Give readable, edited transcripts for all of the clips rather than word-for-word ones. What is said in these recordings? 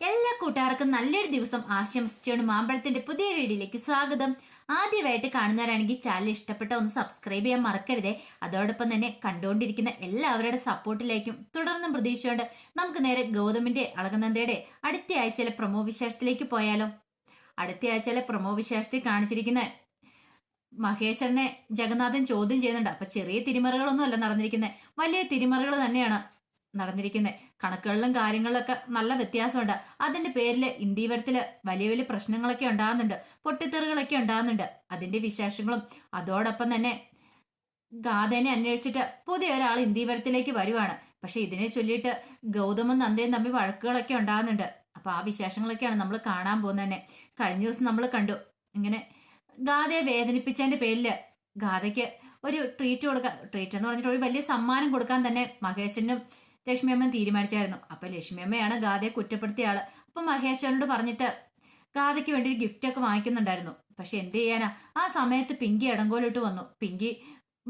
എല്ലാ കൂട്ടുകാർക്കും നല്ലൊരു ദിവസം ആശംസിച്ചുകൊണ്ട് മാമ്പഴത്തിന്റെ പുതിയ വീഡിയോയിലേക്ക് സ്വാഗതം. ആദ്യമായിട്ട് കാണുന്നവരാണെങ്കിൽ ചാനൽ ഇഷ്ടപ്പെട്ട ഒന്ന് സബ്സ്ക്രൈബ് ചെയ്യാൻ മറക്കരുതേ. അതോടൊപ്പം തന്നെ കണ്ടുകൊണ്ടിരിക്കുന്ന എല്ലാവരുടെ സപ്പോർട്ടിലേക്കും തുടർന്നും പ്രതീക്ഷയുണ്ട്. നമുക്ക് നേരെ ഗൗതമിന്റെ അളകനന്ദയുടെ അടുത്ത ആഴ്ചയിലെ പ്രൊമോ വിശേഷത്തിലേക്ക് പോയാലോ. അടുത്ത ആഴ്ചയിലെ പ്രൊമോ വിശേഷത്തിൽ കാണിച്ചിരിക്കുന്ന മഹേശ്വരനെ ജഗന്നാഥൻ ചോദ്യം ചെയ്യുന്നുണ്ട്. അപ്പൊ ചെറിയ തിരിമറികളൊന്നും അല്ല നടന്നിരിക്കുന്നത്, വലിയ തിരിമറികൾ തന്നെയാണ് നടന്നിരിക്കുന്നത്. കണക്കുകളിലും കാര്യങ്ങളിലൊക്കെ നല്ല വ്യത്യാസമുണ്ട്. അതിന്റെ പേരിൽ ഇന്ത്യവരത്തില് വലിയ വലിയ പ്രശ്നങ്ങളൊക്കെ ഉണ്ടാകുന്നുണ്ട്, പൊട്ടിത്തെറികളൊക്കെ ഉണ്ടാകുന്നുണ്ട്. അതിന്റെ വിശേഷങ്ങളും അതോടൊപ്പം തന്നെ ഗാഥേനെ അന്വേഷിച്ചിട്ട് പുതിയ ഒരാൾ ഇന്ത്യവരത്തിലേക്ക് വരുവാണ്. പക്ഷെ ഇതിനെ ചൊല്ലിയിട്ട് ഗൗതമും നന്ദയും തമ്മിൽ വഴക്കുകളൊക്കെ ഉണ്ടാകുന്നുണ്ട്. അപ്പൊ ആ വിശേഷങ്ങളൊക്കെയാണ് നമ്മൾ കാണാൻ പോകുന്നത് തന്നെ. കഴിഞ്ഞ ദിവസം നമ്മൾ കണ്ടു ഇങ്ങനെ ഗാഥയെ വേദനിപ്പിച്ചതിന്റെ പേരില് ഗാഥയ്ക്ക് ഒരു ട്രീറ്റ് കൊടുക്കാൻ, ട്രീറ്റ് എന്ന് പറഞ്ഞിട്ട് ഒരു വലിയ സമ്മാനം കൊടുക്കാൻ തന്നെ മഹേശ്വരനും ലക്ഷ്മിയമ്മൻ തീരുമാനിച്ചായിരുന്നു. അപ്പൊ ലക്ഷ്മിയമ്മയാണ് ഗാഥയെ കുറ്റപ്പെടുത്തിയ ആള്. അപ്പൊ മഹേശ്വരനോട് പറഞ്ഞിട്ട് ഗാഥയ്ക്ക് വേണ്ടി ഒരു ഗിഫ്റ്റ് ഒക്കെ വാങ്ങിക്കുന്നുണ്ടായിരുന്നു. പക്ഷെ എന്ത് ചെയ്യാനാ, ആ സമയത്ത് പിങ്കി ഇടങ്കോലിട്ട് വന്നു. പിങ്കി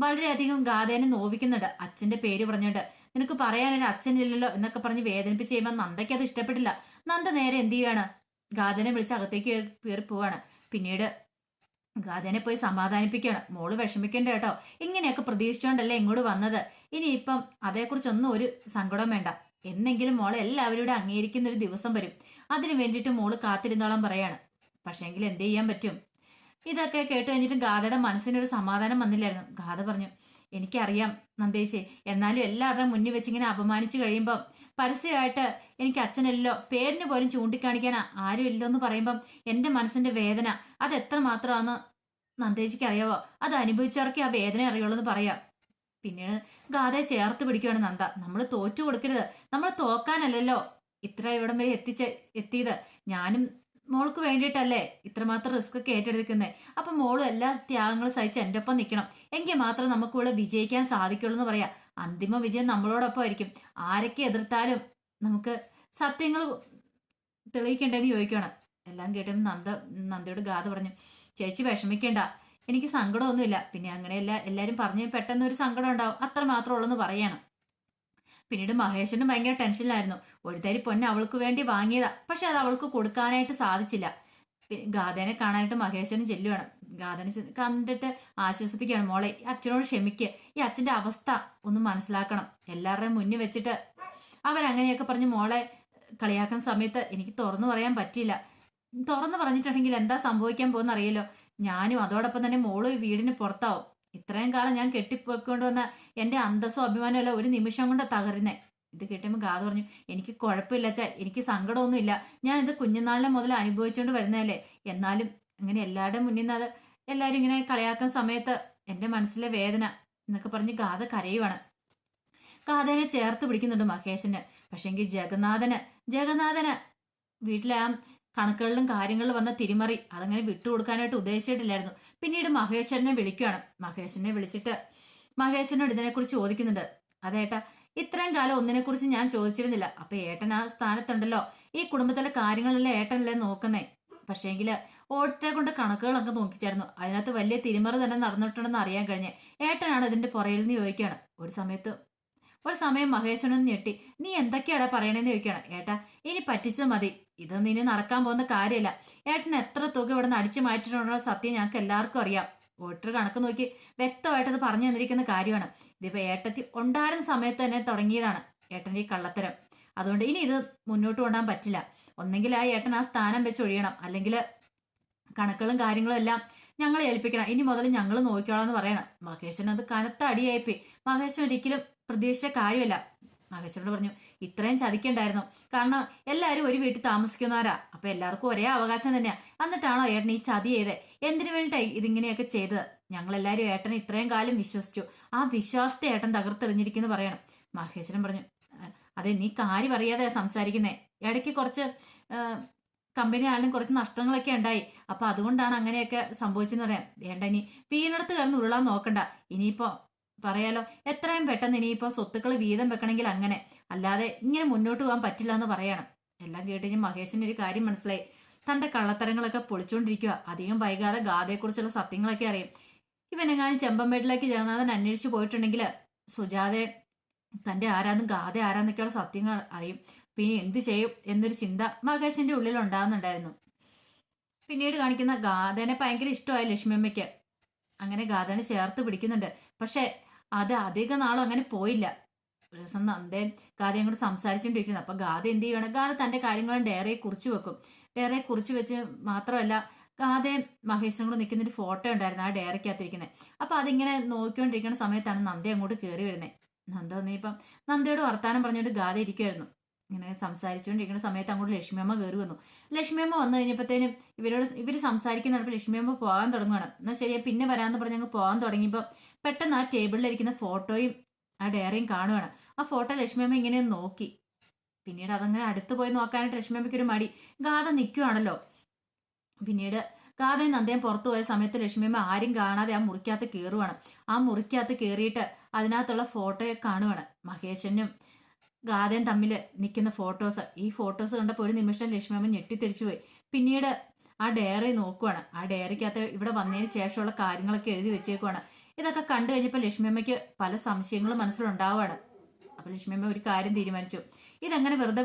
വളരെയധികം ഗാഥേനെ നോവിക്കുന്നുണ്ട്. അച്ഛന്റെ പേര് പറഞ്ഞുകൊണ്ട് നിനക്ക് പറയാനൊരു അച്ഛനില്ലല്ലോ എന്നൊക്കെ പറഞ്ഞ് വേദനിപ്പിച്ച് ചെയ്യുമ്പോൾ നന്ദയ്ക്ക് അത് ഇഷ്ടപ്പെട്ടില്ല. നന്ദ നേരെ എന്ത് ചെയ്യാണ്, ഗാഥനെ വിളിച്ച് അകത്തേക്ക് കയറി പോവാണ്. പിന്നീട് ഗാഥനെ പോയി സമാധാനിപ്പിക്കുകയാണ്. മോള് വിഷമിക്കണ്ട കേട്ടോ, ഇങ്ങനെയൊക്കെ പ്രതീക്ഷിച്ചോണ്ടല്ലേ ഇങ്ങോട്ട് വന്നത്. ഇനിയിപ്പം അതേക്കുറിച്ചൊന്നും ഒരു സങ്കടം വേണ്ട. എന്നെങ്കിലും മോളെ എല്ലാവരും അംഗീകരിക്കുന്ന ഒരു ദിവസം വരും. അതിനു വേണ്ടിയിട്ട് മോള് കാത്തിരുന്നോളം പറയാണ്. പക്ഷേങ്കിൽ എന്ത് ചെയ്യാൻ പറ്റും. ഇതൊക്കെ കേട്ട് കഴിഞ്ഞിട്ടും ഗാഥയുടെ മനസ്സിനൊരു സമാധാനം വന്നില്ലായിരുന്നു. ഗാഥ പറഞ്ഞു, എനിക്കറിയാം നന്ദേച്ചി, എന്നാലും എല്ലാവരുടെയും മുന്നിൽ വെച്ച് ഇങ്ങനെ അപമാനിച്ചു കഴിയുമ്പം പരസ്യമായിട്ട് എനിക്ക് അച്ഛനല്ലോ പേരിന് പോലും ചൂണ്ടിക്കാണിക്കാൻ ആരും ഇല്ലോ എന്ന് പറയുമ്പം എന്റെ മനസ്സിന്റെ വേദന അത് എത്ര മാത്രമാണെന്ന് നന്ദേച്ചിക്ക് അറിയാവോ. അത് അനുഭവിച്ചവർക്ക് ആ വേദന അറിയുള്ളൂ എന്ന് പറയാം. പിന്നീട് ഗാഥയെ ചേർത്ത് പിടിക്കുകയാണ് നന്ദ. നമ്മൾ തോറ്റു കൊടുക്കരുത്, നമ്മൾ തോക്കാനല്ലല്ലോ ഇത്ര ഇവിടം വരെ എത്തിയത്. ഞാനും മോൾക്ക് വേണ്ടിയിട്ടല്ലേ ഇത്രമാത്രം റിസ്ക് ഒക്കെ ഏറ്റെടുക്കുന്നത്. അപ്പൊ മോളും എല്ലാ ത്യാഗങ്ങളും സഹിച്ച് എൻ്റെ ഒപ്പം നിൽക്കണം. എങ്കിൽ മാത്രം നമുക്ക് ഇവിടെ വിജയിക്കാൻ സാധിക്കുള്ളൂ എന്ന് പറയാം. അന്തിമ വിജയം നമ്മളോടൊപ്പം ആയിരിക്കും. ആരൊക്കെ എതിർത്താലും നമുക്ക് സത്യങ്ങൾ തെളിയിക്കണ്ടെന്ന് ചോദിക്കുകയാണ്. എല്ലാം കേട്ടും നന്ദയോട് ഗാഥ പറഞ്ഞു, ചേച്ചി വിഷമിക്കേണ്ട, എനിക്ക് സങ്കടമൊന്നുമില്ല. പിന്നെ അങ്ങനെയല്ല എല്ലാരും പറഞ്ഞ് പെട്ടെന്ന് ഒരു സങ്കടം ഉണ്ടാവും, അത്ര മാത്രമേ ഉള്ളൂ എന്ന് പറയാണ്. പിന്നീട് മഹേശ്വരനും ഭയങ്കര ടെൻഷനിലായിരുന്നു. ഒരു തരി പൊന്ന് അവൾക്ക് വേണ്ടി വാങ്ങിയതാ, പക്ഷെ അത് അവൾക്ക് കൊടുക്കാനായിട്ട് സാധിച്ചില്ല. ഗാഥേനെ കാണാനായിട്ട് മഹേശ്വരൻ ചെല്ലുവാണ്. ഗാഥനെ കണ്ടിട്ട് ആശ്വസിപ്പിക്കുകയാണ്. മോളെ, അച്ഛനോട് ക്ഷമിക്ക്, ഈ അച്ഛന്റെ അവസ്ഥ ഒന്ന് മനസ്സിലാക്കണം. എല്ലാവരുടെയും മുന്നിൽ വെച്ചിട്ട് അവരങ്ങനെയൊക്കെ പറഞ്ഞ് മോളെ കളിയാക്കുന്ന സമയത്ത് എനിക്ക് തുറന്നു പറയാൻ പറ്റില്ല. തുറന്നു പറഞ്ഞിട്ടുണ്ടെങ്കിൽ എന്താ സംഭവിക്കാൻ പോകുന്ന അറിയല്ലോ. ഞാനും അതോടൊപ്പം തന്നെ മോളും ഈ വീടിന് പുറത്താവും. ഇത്രയും കാലം ഞാൻ കെട്ടിപ്പോയിക്കൊണ്ടുവന്ന എന്റെ അന്തസ്സും അഭിമാനവും എല്ലാം ഒരു നിമിഷം കൊണ്ട് തകരുന്നേ. ഇത് കേട്ടുമ്പോൾ ഗാഥ പറഞ്ഞു, എനിക്ക് കുഴപ്പമില്ല അച്ഛാ, എനിക്ക് സങ്കടമൊന്നുമില്ല. ഞാൻ ഇത് കുഞ്ഞുനാളിനെ മുതൽ അനുഭവിച്ചുകൊണ്ട് വരുന്നതല്ലേ. എന്നാലും ഇങ്ങനെ എല്ലാവരുടെയും മുന്നിൽ നിന്ന് അത് എല്ലാവരും ഇങ്ങനെ കളിയാക്കുന്ന സമയത്ത് എന്റെ മനസ്സിലെ വേദന എന്നൊക്കെ പറഞ്ഞ് ഗാഥ കരയുവാണ്. ഗാഥനെ ചേർത്ത് പിടിക്കുന്നുണ്ട് മഹേശന്. പക്ഷെങ്കിൽ ജഗന്നാഥന് വീട്ടിലെ ആ കണക്കുകളിലും കാര്യങ്ങളിലും വന്ന തിരിമറി അതങ്ങനെ വിട്ടുകൊടുക്കാനായിട്ട് ഉദ്ദേശിച്ചിട്ടില്ലായിരുന്നു. പിന്നീട് മഹേശ്വരനെ വിളിക്കുകയാണ്. മഹേശ്വരനെ വിളിച്ചിട്ട് മഹേശ്വരനോട് ഇതിനെക്കുറിച്ച് ചോദിക്കുന്നുണ്ട്. അതേട്ടാ, ഇത്രയും കാലം ഒന്നിനെക്കുറിച്ച് ഞാൻ ചോദിച്ചിരുന്നില്ല. അപ്പൊ ഏട്ടൻ ആ സ്ഥാനത്തുണ്ടല്ലോ, ഈ കുടുംബത്തിലെ കാര്യങ്ങളെല്ലാം ഏട്ടനല്ലേ നോക്കുന്നേ. പക്ഷേങ്കില് ഓട്ടെ കൊണ്ട് കണക്കുകളൊക്കെ നോക്കിച്ചായിരുന്നു. അതിനകത്ത് വലിയ തിരിമറി തന്നെ നടന്നിട്ടുണ്ടെന്ന് അറിയാൻ കഴിഞ്ഞ് ഏട്ടനാണ് ഇതിന്റെ പുറയിൽ നിന്ന് ചോദിക്കുകയാണ്. ഒരു സമയം മഹേശ്വരൻ ഞെട്ടി, നീ എന്തൊക്കെയാടാ പറയണേന്ന് ചോദിക്കുകയാണ്. ഏട്ടാ, ഇനി പറ്റിച്ചു മതി, ഇതൊന്നും ഇനി നടക്കാൻ പോകുന്ന കാര്യമല്ല. ഏട്ടൻ എത്ര തുക ഇവിടെ നിന്ന് അടിച്ചു മാറ്റിയിട്ടുള്ള സത്യം ഞങ്ങൾക്ക് എല്ലാവർക്കും അറിയാം. വോട്ടർ കണക്ക് നോക്കി വ്യക്തമായിട്ട് അത് പറഞ്ഞു തന്നിരിക്കുന്ന കാര്യമാണ്. ഇതിപ്പോ ഏട്ടത്തി ഉണ്ടായിരുന്ന സമയത്ത് തന്നെ തുടങ്ങിയതാണ് ഏട്ടൻ്റെ ഈ കള്ളത്തരം. അതുകൊണ്ട് ഇനി ഇത് മുന്നോട്ട് കൊണ്ടുപോകാൻ പറ്റില്ല. ഒന്നെങ്കിൽ ആ ഏട്ടൻ ആ സ്ഥാനം വെച്ച് ഒഴിയണം, അല്ലെങ്കിൽ കണക്കുകളും കാര്യങ്ങളും എല്ലാം ഞങ്ങളെ ഏൽപ്പിക്കണം. ഇനി മുതൽ ഞങ്ങൾ നോക്കിക്കോളാം എന്ന് പറയണം. മഹേശ്വരൻ അത് കനത്ത അടിയായിപ്പോയി. മഹേശ്വരൻ ഒരിക്കലും പ്രതീക്ഷിച്ച കാര്യമല്ല. മഹേശ്വരനോട് പറഞ്ഞു, ഇത്രയും ചതിക്കണ്ടായിരുന്നു. കാരണം എല്ലാവരും ഒരു വീട്ടിൽ താമസിക്കുന്നവരാ, അപ്പൊ എല്ലാവർക്കും ഒരേ അവകാശം തന്നെയാ. എന്നിട്ടാണോ ഏട്ടൻ ഈ ചതി ചെയ്തത്? എന്തിനു വേണ്ടിയിട്ടായി ഇതിങ്ങനെയൊക്കെ ചെയ്തത്? ഞങ്ങളെല്ലാവരും ഏട്ടനെ ഇത്രയും കാലം വിശ്വസിച്ചു, ആ വിശ്വാസത്തെ ഏട്ടൻ തകർത്തെറിഞ്ഞിരിക്കുന്നു പറയണം. മഹേശ്വരൻ പറഞ്ഞു, അതെ, നീ കാര്യം അറിയാതെ സംസാരിക്കുന്നേ. ഇടയ്ക്ക് കുറച്ച് കമ്പനി ആണെങ്കിലും കുറച്ച് നഷ്ടങ്ങളൊക്കെ ഉണ്ടായി. അപ്പൊ അതുകൊണ്ടാണ് അങ്ങനെയൊക്കെ സംഭവിച്ചെന്ന് പറയാം. വേണ്ട, ഇനി വീണെടുത്ത് കിടന്ന് ഉരുളാൻ നോക്കണ്ട. ഇനിയിപ്പോ പറയാലോ, എത്രയും പെട്ടെന്ന് ഇനിയിപ്പോ സ്വത്തുക്കൾ വീതം വെക്കണമെങ്കിൽ അങ്ങനെ, അല്ലാതെ ഇങ്ങനെ മുന്നോട്ട് പോകാൻ പറ്റില്ല എന്ന് പറയണം. എല്ലാം കേട്ടുകഴിഞ്ഞ് മഹേഷിന് ഒരു കാര്യം മനസ്സിലായി. തന്റെ കള്ളത്തരങ്ങളൊക്കെ പൊളിച്ചുകൊണ്ടിരിക്കുക. അധികം വൈകാതെ ഗാഥയെക്കുറിച്ചുള്ള സത്യങ്ങളൊക്കെ അറിയും. ഇവനെങ്ങാനും ചെമ്പമ്പേട്ടിലേക്ക് ജഗന്നാഥൻ അന്വേഷിച്ചു പോയിട്ടുണ്ടെങ്കിൽ സുജാതെ തൻ്റെ ആരാന്നും ഗാഥ ആരാന്നൊക്കെയുള്ള സത്യങ്ങൾ അറിയും. പിന്നെ എന്ത് ചെയ്യും എന്നൊരു ചിന്ത മഹേഷിന്റെ ഉള്ളിൽ ഉണ്ടാകുന്നുണ്ടായിരുന്നു. പിന്നീട് കാണിക്കുന്ന ഗാഥനെ ഭയങ്കര ഇഷ്ടമായി ലക്ഷ്മിയമ്മയ്ക്ക്. അങ്ങനെ ഗാഥനെ ചേർത്ത് പിടിക്കുന്നുണ്ട്. പക്ഷെ അത് അധിക നാളും അങ്ങനെ പോയില്ല. ഒരു ദിവസം നന്ദയും ഗാഥയും കൂടെ സംസാരിച്ചുകൊണ്ടിരിക്കുന്നു. അപ്പൊ ഗാഥ എന്ത് ചെയ്യണം, ഗാഥ തന്റെ കാര്യങ്ങളും ഡയറിയെ കുറിച്ച് വെക്കും. ഡയറിയെ കുറിച്ച് വെച്ച് മാത്രമല്ല, ഗാഥയും മഹേഷും കൂടെ നിൽക്കുന്ന ഒരു ഫോട്ടോ ഉണ്ടായിരുന്നു ആ ഡയറിക്കകത്തിരിക്കുന്നത്. അപ്പൊ അതിങ്ങനെ നോക്കിക്കൊണ്ടിരിക്കുന്ന സമയത്താണ് നന്ദ അങ്ങോട്ട് കയറി വരുന്നത്. നന്ദ വന്നിപ്പം നന്ദയോട് വർത്താനം പറഞ്ഞുകൊണ്ട് ഗാഥ ഇരിക്കുമായിരുന്നു. ഇങ്ങനെ സംസാരിച്ചുകൊണ്ടിരിക്കുന്ന സമയത്ത് അങ്ങോട്ട് ലക്ഷ്മിയമ്മ കയറി വന്നു. ലക്ഷ്മിയമ്മ വന്നു കഴിഞ്ഞപ്പോഴത്തേനും ഇവർ സംസാരിക്കുന്നുണ്ടപ്പോൾ ലക്ഷ്മിയമ്മ പോകാൻ തുടങ്ങുകയാണ്. എന്നാൽ ശരിയാ പിന്നെ വരാമെന്ന് പറഞ്ഞ് അങ്ങ് പോകാൻ തുടങ്ങിയപ്പോൾ പെട്ടെന്ന് ആ ടേബിളിലിരിക്കുന്ന ഫോട്ടോയും ആ ഡയറിയും കാണുകയാണ്. ആ ഫോട്ടോ ലക്ഷ്മിയമ്മ ഇങ്ങനെ നോക്കി. പിന്നീട് അതങ്ങനെ അടുത്ത് പോയി നോക്കാനായിട്ട് ലക്ഷ്മിയമ്മയ്ക്ക് ഒരു മടി. ഗാഥ നിൽക്കുവാണല്ലോ. പിന്നീട് ഗാഥയും നന്ദയും പുറത്തു പോയ സമയത്ത് ലക്ഷ്മിയമ്മ ആരും കാണാതെ ആ മുറിക്കകത്ത് കയറുവാണ്. ആ മുറിക്കകത്ത് കയറിയിട്ട് അതിനകത്തുള്ള ഫോട്ടോയെ കാണുവാണ്. മഹേശനും ഗാഥയും തമ്മിൽ നിൽക്കുന്ന ഫോട്ടോസ്. ഈ ഫോട്ടോസ് കണ്ടപ്പോൾ ഒരു നിമിഷം ലക്ഷ്മിയമ്മ ഞെട്ടിത്തിരിച്ചു പോയി. പിന്നീട് ആ ഡയറി നോക്കുവാണ്. ആ ഡയറിക്കകത്ത് ഇവിടെ വന്നതിന് ശേഷമുള്ള കാര്യങ്ങളൊക്കെ എഴുതി വെച്ചേക്കുവാണ്. ഇതൊക്കെ കണ്ടു കഴിഞ്ഞപ്പോൾ ലക്ഷ്മിയമ്മയ്ക്ക് പല സംശയങ്ങളും മനസ്സിലുണ്ടാവുകയാണ്. അപ്പൊ ലക്ഷ്മിയമ്മ ഒരു കാര്യം തീരുമാനിച്ചു. ഇതങ്ങനെ വെറുതെ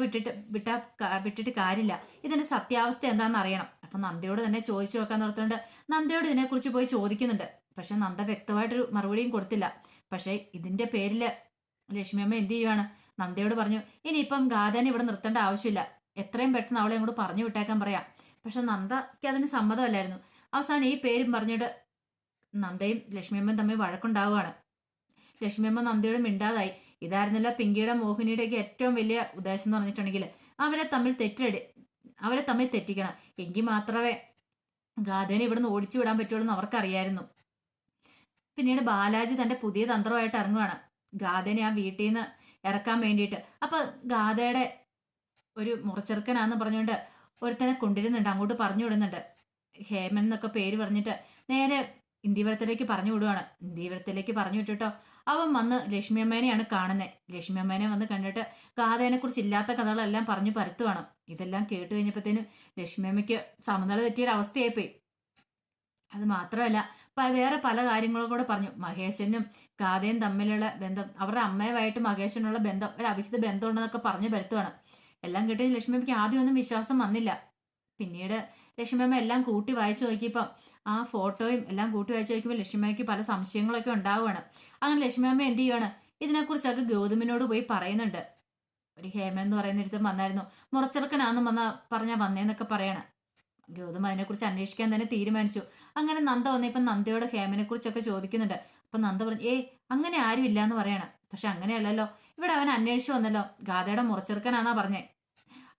വിട്ടിട്ട് കാര്യമില്ല. ഇതിന്റെ സത്യാവസ്ഥ എന്താണെന്ന് അറിയണം. അപ്പൊ നന്ദയോട് തന്നെ ചോദിച്ചു നോക്കാൻ നിർത്തുന്നുണ്ട്. നന്ദയോട് ഇതിനെക്കുറിച്ച് പോയി ചോദിക്കുന്നുണ്ട്. പക്ഷെ നന്ദ വ്യക്തമായിട്ടൊരു മറുപടിയും കൊടുത്തില്ല. പക്ഷെ ഇതിന്റെ പേരില് ലക്ഷ്മിയമ്മ എന്ത് ചെയ്യുവാണ്, നന്ദയോട് പറഞ്ഞു ഇനിയിപ്പം ഗാഥനെ ഇവിടെ നിർത്തേണ്ട ആവശ്യമില്ല, എത്രയും പെട്ടെന്ന് അവളെ അങ്ങോട്ട് പറഞ്ഞു വിട്ടേക്കാൻ പറയാം. പക്ഷെ നന്ദയ്ക്ക് അതിന് സമ്മതമല്ലായിരുന്നു. അവസാനം ഈ പേരും പറഞ്ഞിട്ട് നന്ദയും ലക്ഷ്മിയമ്മയും തമ്മിൽ വഴക്കുണ്ടാവുകയാണ്. ലക്ഷ്മിയമ്മ നന്ദയോട് മിണ്ടാതായി. ഇതായിരുന്നല്ലോ പിങ്കിയുടെ മോഹിനിയുടെയൊക്കെ ഏറ്റവും വലിയ ഉദ്ദേശം എന്ന് പറഞ്ഞിട്ടുണ്ടെങ്കിൽ അവരെ തമ്മിൽ തെറ്റിക്കണം. എങ്കിൽ മാത്രമേ ഗാഥനെ ഇവിടുന്ന് ഓടിച്ചു വിടാൻ പറ്റുള്ളൂ എന്ന് അവർക്കറിയായിരുന്നു. പിന്നീട് ബാലാജി തന്റെ പുതിയ തന്ത്രമായിട്ട് ഇറങ്ങുവാണ് ഗാഥനെ ആ വീട്ടിൽ നിന്ന് ഇറക്കാൻ വേണ്ടിയിട്ട്. അപ്പൊ ഗാഥയുടെ ഒരു മുറച്ചെറുക്കനാന്ന് പറഞ്ഞുകൊണ്ട് ഒരുത്തനെ കൊണ്ടിരുന്നുണ്ട്, അങ്ങോട്ട് പറഞ്ഞു വിടുന്നുണ്ട്. ഹേമൻ എന്നൊക്കെ പേര് പറഞ്ഞിട്ട് നേരെ ഇന്ത്യവരത്തിലേക്ക് പറഞ്ഞു വിടുവാണ്. ഇന്ത്യവരത്തിലേക്ക് പറഞ്ഞു വിട്ടിട്ടോ അവൻ വന്ന് ലക്ഷ്മിയമ്മേനെയാണ് കാണുന്നത്. ലക്ഷ്മിയമ്മേനെ വന്ന് കണ്ടിട്ട് ഗാഥേനെ കുറിച്ച് ഇല്ലാത്ത കഥകളെല്ലാം പറഞ്ഞു പരത്തുവാണ്. ഇതെല്ലാം കേട്ട് കഴിഞ്ഞപ്പോഴത്തേനും ലക്ഷ്മിയമ്മയ്ക്ക് സമനില തെറ്റിയൊരു അവസ്ഥയായിപ്പോയി. അത് മാത്രമല്ല വേറെ പല കാര്യങ്ങളും കൂടെ പറഞ്ഞു. മഹേശനും ഗാഥയും തമ്മിലുള്ള ബന്ധം, അവരുടെ അമ്മയുമായിട്ട് മഹേശനുള്ള ബന്ധം ഒരു അവിഹിത ബന്ധമുണ്ടെന്നൊക്കെ പറഞ്ഞു പരത്തുവാണ്. എല്ലാം കേട്ട് ലക്ഷ്മിയമ്മയ്ക്ക് ആദ്യമൊന്നും വിശ്വാസം വന്നില്ല. പിന്നീട് ലക്ഷ്മിയമ്മ എല്ലാം കൂട്ടി വായിച്ചു നോക്കിയപ്പം ആ ഫോട്ടോയും എല്ലാം കൂട്ടി വായിച്ചു നോക്കിയപ്പോൾ ലക്ഷ്മിയമ്മയ്ക്ക് പല സംശയങ്ങളൊക്കെ ഉണ്ടാവുകയാണ്. അങ്ങനെ ലക്ഷ്മിയമ്മ എന്ത് ചെയ്യുവാണ്, ഇതിനെക്കുറിച്ചൊക്കെ ഗൗതമിനോട് പോയി പറയുന്നുണ്ട്. ഒരു ഹേമൻ എന്ന് പറയുന്ന ഒരുത്തം വന്നായിരുന്നു, മുറച്ചെറുക്കനാന്നും പറഞ്ഞാൽ വന്നേന്നൊക്കെ പറയണം. ഗൗതം അതിനെക്കുറിച്ച് അന്വേഷിക്കാൻ തന്നെ തീരുമാനിച്ചു. അങ്ങനെ നന്ദ വന്നപ്പം നന്ദയോട് ഹേമനെ കുറിച്ചൊക്കെ ചോദിക്കുന്നുണ്ട്. അപ്പൊ നന്ദ പറഞ്ഞു അങ്ങനെ ആരും ഇല്ല എന്ന് പറയണം. പക്ഷെ അങ്ങനെയല്ലല്ലോ, ഇവിടെ അവൻ അന്വേഷിച്ചു വന്നല്ലോ, ഗാഥയുടെ മുറച്ചെറുക്കനാന്നാ പറഞ്ഞേ.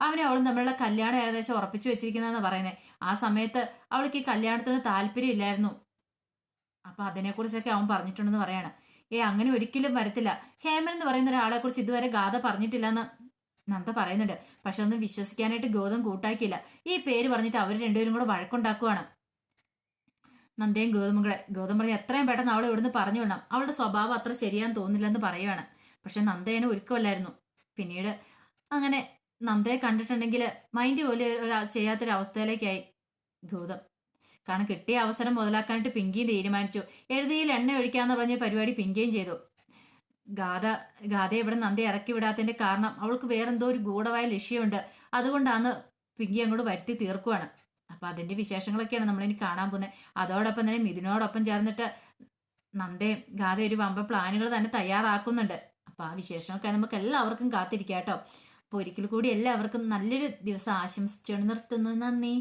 അവനെ അവളും തമ്മിലുള്ള കല്യാണം ഏകദേശം ഉറപ്പിച്ചു വെച്ചിരിക്കുന്നതെന്ന് പറയുന്നത്. ആ സമയത്ത് അവൾക്ക് ഈ കല്യാണത്തിന് താല്പര്യം ഇല്ലായിരുന്നു. അപ്പൊ അതിനെക്കുറിച്ചൊക്കെ അവൻ പറഞ്ഞിട്ടുണ്ടെന്ന് പറയാണ്. അങ്ങനെ ഒരിക്കലും വരത്തില്ല, ഹേമൻ എന്ന് പറയുന്ന ഒരാളെ കുറിച്ച് ഇതുവരെ ഗാഥ പറഞ്ഞിട്ടില്ലെന്ന് നന്ദ പറയുന്നുണ്ട്. പക്ഷെ ഒന്നും വിശ്വസിക്കാനായിട്ട് ഗൗതം കൂട്ടാക്കിയില്ല. ഈ പേര് പറഞ്ഞിട്ട് അവർ രണ്ടുപേരും കൂടെ വഴക്കുണ്ടാക്കുവാണ്. നന്ദയും ഗൗതമും കൂടെ. ഗൗതം പറഞ്ഞ് എത്രയും പെട്ടെന്ന് അവളെ ഇവിടുന്ന് പറഞ്ഞു വിടണം, അവളുടെ സ്വഭാവം അത്ര ശരിയാന്ന് തോന്നില്ലെന്ന് പറയുവാണ്. പക്ഷെ നന്ദേനെ ഒരുക്കമല്ലായിരുന്നു. പിന്നീട് അങ്ങനെ നന്ദയെ കണ്ടിട്ടുണ്ടെങ്കിൽ മൈൻഡ് പോലും ചെയ്യാത്തൊരു അവസ്ഥയിലേക്കായി ഗൗതം. കാരണം കിട്ടിയ അവസരം മുതലാക്കാനായിട്ട് പിങ്കിയും തീരുമാനിച്ചു. എഴുതിയിൽ എണ്ണ ഒഴിക്കാന്ന് പറഞ്ഞ പരിപാടി പിങ്കിയും ചെയ്തു. ഗാഥ ഇവിടെ നന്ദയെ ഇറക്കി വിടാത്തതിന്റെ കാരണം അവൾക്ക് വേറെന്തോ ഒരു ഗൂഢമായ ലക്ഷ്യമുണ്ട്. അതുകൊണ്ടാണ് പിങ്കി അങ്ങോട്ട് വരുത്തി തീർക്കുവാണ്. അപ്പൊ അതിന്റെ വിശേഷങ്ങളൊക്കെയാണ് നമ്മളിനി കാണാൻ പോകുന്നത്. അതോടൊപ്പം തന്നെ മിഥുനോടൊപ്പം ചേർന്നിട്ട് നന്ദയും ഗാഥ ഒരു വമ്പ പ്ലാനുകൾ തന്നെ തയ്യാറാക്കുന്നുണ്ട്. അപ്പൊ ആ വിശേഷമൊക്കെ നമുക്ക് എല്ലാവർക്കും കാത്തിരിക്കാം കേട്ടോ. അപ്പൊ ഒരിക്കൽ കൂടി എല്ലാവർക്കും നല്ലൊരു ദിവസം ആശംസിച്ചുകൊണ്ട് നിർത്തുന്നു. നന്ദി.